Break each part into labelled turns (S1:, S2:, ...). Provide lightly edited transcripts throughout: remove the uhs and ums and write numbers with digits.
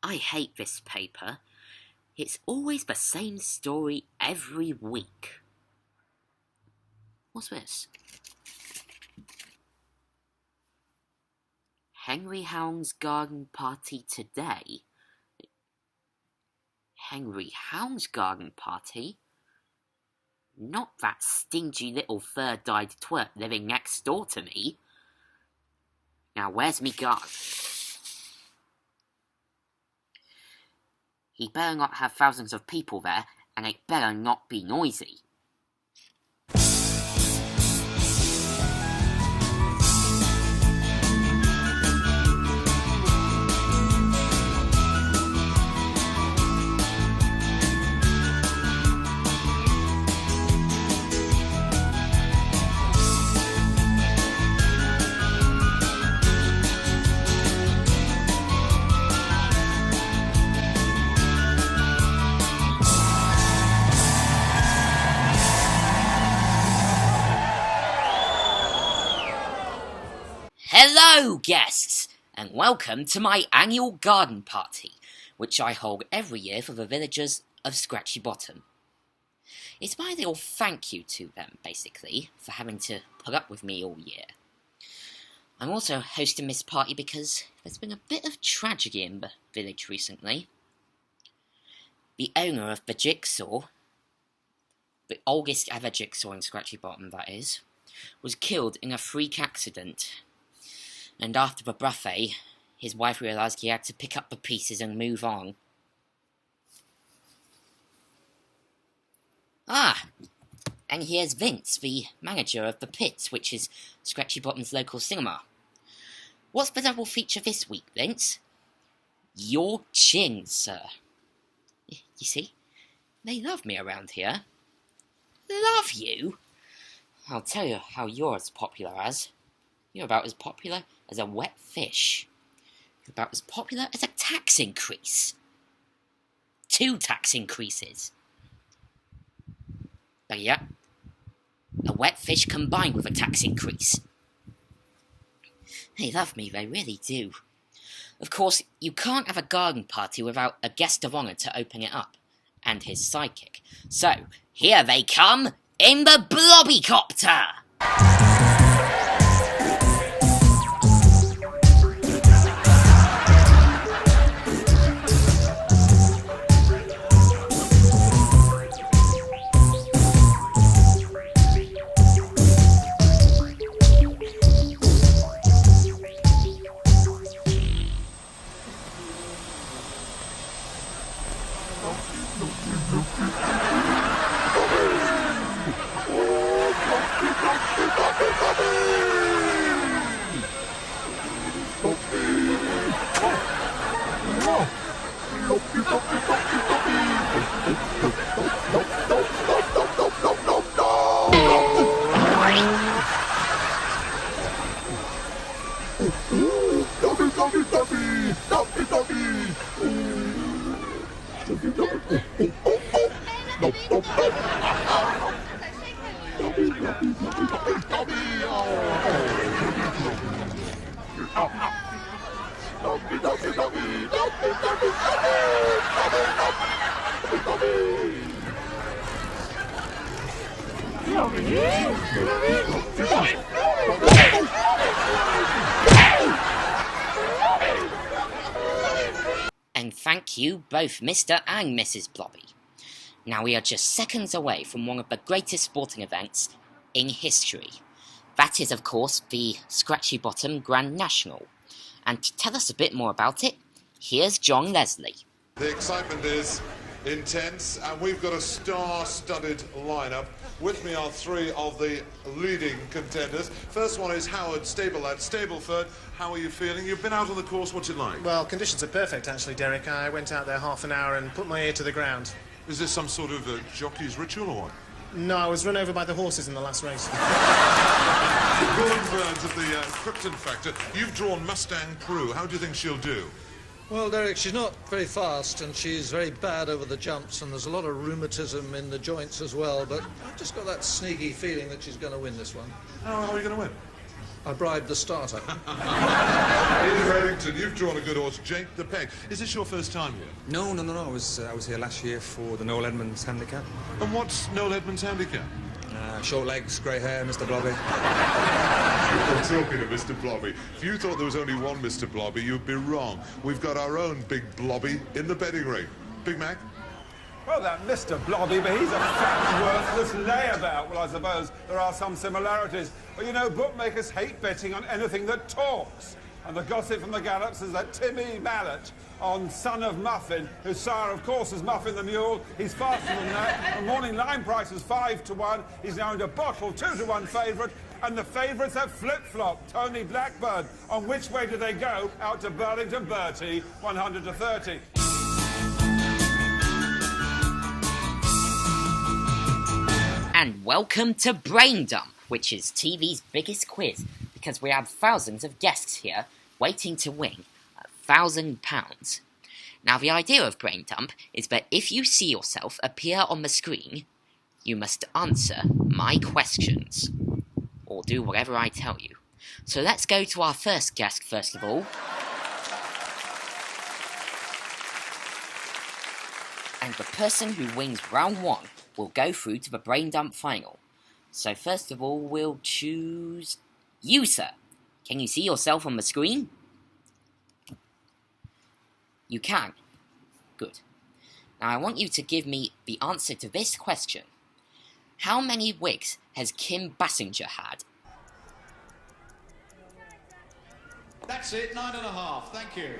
S1: I hate this paper. It's always the same story every week. What's this? Henry Hound's garden party today. Henry Hound's garden party? Not that stingy little third-eyed twerp living next door to me. Now where's me garden? He better not have thousands of people there, and it better not be noisy. Hello, guests, and welcome to my annual garden party, which I hold every year for the villagers of Scratchy Bottom. It's my little thank you to them, basically, for having to put up with me all year. I'm also hosting this party because there's been a bit of tragedy in the village recently. The owner of the jigsaw, the oldest ever jigsaw in Scratchy Bottom, that is, was killed in a freak accident. And after the buffet, his wife realised he had to pick up the pieces and move on. And here's Vince, the manager of the Pits, which is Scratchy Bottom's local cinema. What's the double feature this week, Vince? Your chin, sir. You see, they love me around here. Love you? I'll tell you how you're as popular as. You're about as popular as a wet fish. You're about as popular as a tax increase. 2 tax increases. But yeah, a wet fish combined with a tax increase. They love me, they really do. Of course, you can't have a garden party without a guest of honour to open it up, and his sidekick. So, here they come in the Blobby copter! And thank you both Mr. and Mrs. Blobby. Now we are just seconds away from one of the greatest sporting events in history. That is, of course, the Scratchy Bottom Grand National. And to tell us a bit more about it, here's John Leslie.
S2: The excitement is intense, and we've got a star-studded lineup. With me are 3 of the leading contenders. First one is Howard Stablelad. Stableford, how are you feeling? You've been out on the course, what's it like?
S3: Well, conditions are perfect, actually, Derek. I went out there half an hour and put my ear to the ground.
S2: Is this some sort of jockey's ritual or what?
S3: No, I was run over by the horses in the last race.
S2: Gordon Burns of the Krypton Factor. You've drawn Mustang Prue. How do you think she'll do?
S4: Well, Derek, she's not very fast and she's very bad over the jumps and there's a lot of rheumatism in the joints as well, but I've just got that sneaky feeling that she's going to win this one.
S2: How are you going to win?
S4: I bribed the starter.
S2: In Reddington, you've drawn a good horse, Jake the Peg. Is this your first time here?
S5: No. I was here last year for the Noel Edmonds handicap.
S2: And what's Noel Edmonds' handicap?
S5: Short legs, grey hair, Mr. Blobby.
S2: We're talking of Mr. Blobby. If you thought there was only one Mr. Blobby, you'd be wrong. We've got our own big Blobby in the betting ring. Big Mac?
S6: Well, that Mr. Blobby, but he's a fat, worthless layabout. Well, I suppose there are some similarities. But, you know, bookmakers hate betting on anything that talks. And the gossip from the Gallops is that Timmy Mallet, on Son of Muffin, whose sire, of course, is Muffin the Mule. He's faster than that. The morning line price is 5-1. He's now in a bottle, 2-1 favourite. And the favourites have flip-flopped. Tony Blackburn. On which way do they go? Out to Burlington Bertie, 100-30.
S1: And welcome to Brain Dump, which is TV's biggest quiz, because we have thousands of guests here waiting to win £1,000. Now, the idea of Brain Dump is that if you see yourself appear on the screen, you must answer my questions, or do whatever I tell you. So let's go to our first guest first of all. And the person who wins round 1 will go through to the Brain Dump final. So first of all, we'll choose you, sir. Can you see yourself on the screen? You can. Good. Now I want you to give me the answer to this question. How many wigs has Kim Basinger had?
S7: That's it, 9.5, thank you.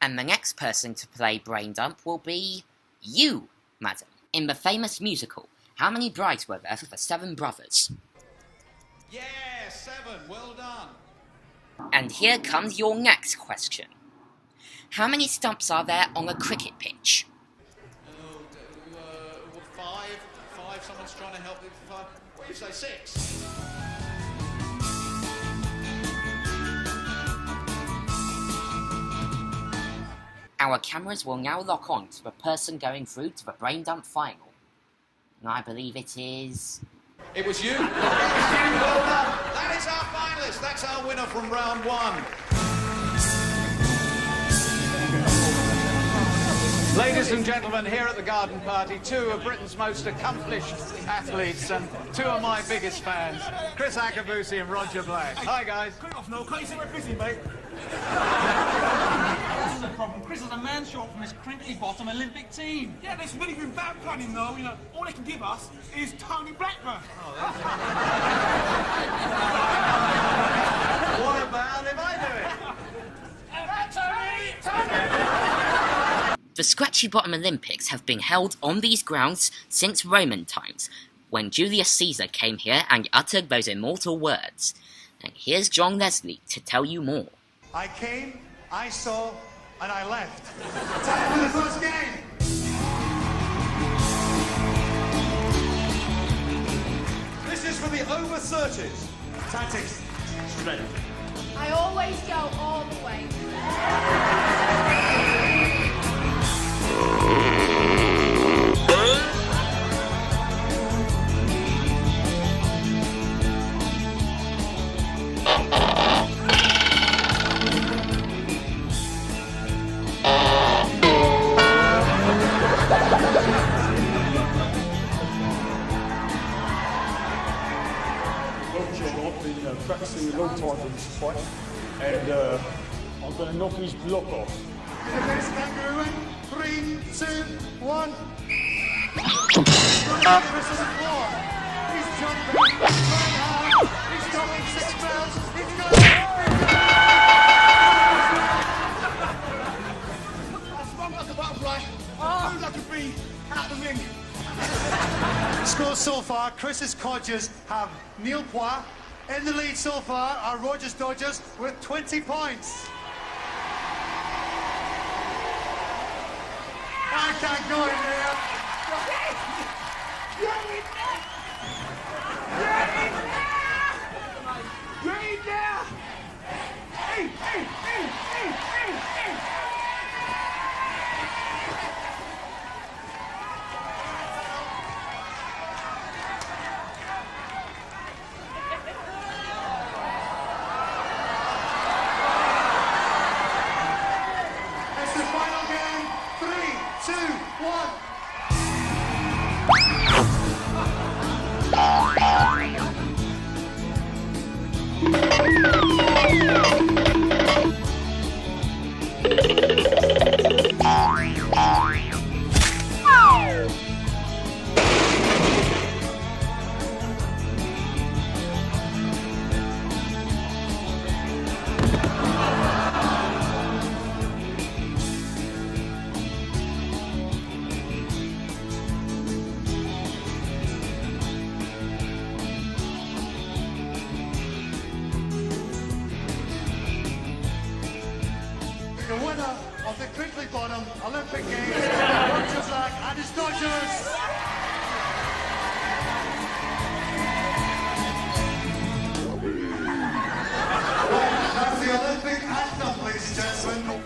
S1: And the next person to play Brain Dump will be you, madam. In the famous musical, how many brides were there for the 7 brothers?
S7: Yeah, 7, well done.
S1: And here comes your next question. How many stumps are there on a cricket pitch?
S7: 5, someone's trying to help me for 5. What do you say, 6?
S1: Our cameras will now lock on to the person going through to the Brain Dump final. And I believe it is...
S7: It was you. It was you, well done. That is our finalist. That's our winner from round 1. Ladies and gentlemen, here at the garden party, 2 of Britain's most accomplished athletes and 2 of my biggest fans, Kriss Akabusi and Roger Black. Hi, guys.
S8: Quick off, Noel. Can't you see we're busy, mate? This is the problem. Chris is a man short from his crinkly bottom Olympic team. Yeah, there's really been bad planning, though. You know, all they can give us is Tony Blackburn.
S7: What about if I do it?
S8: Tony!
S1: The Scratchy Bottom Olympics have been held on these grounds since Roman times, when Julius Caesar came here and uttered those immortal words. And here's John Leslie to tell you more.
S9: I came, I saw, and I left. Time for the first game! This is for the over 30s. Tactics. Strength.
S10: I always go all the way.
S8: I've been practicing a long time for this fight, and I'm going to knock his block off.
S9: Next kangaroo in 3, 2, 1. He's jumping, going hard, he's dropping 6 pounds, he's going I swung like a butterfly, I knew I could be out the ring. Scores so far, Kriss's Codgers have Neil Poir. In the lead so far are Rogers Dodgers with 20 points. I can't go in there. You're in there. Hey, hey, hey, hey, hey, hey. winner of the Kriss Bottom Olympic Games, Roger Black and his Dodgers. That's the Olympic anthem, ladies and gentlemen.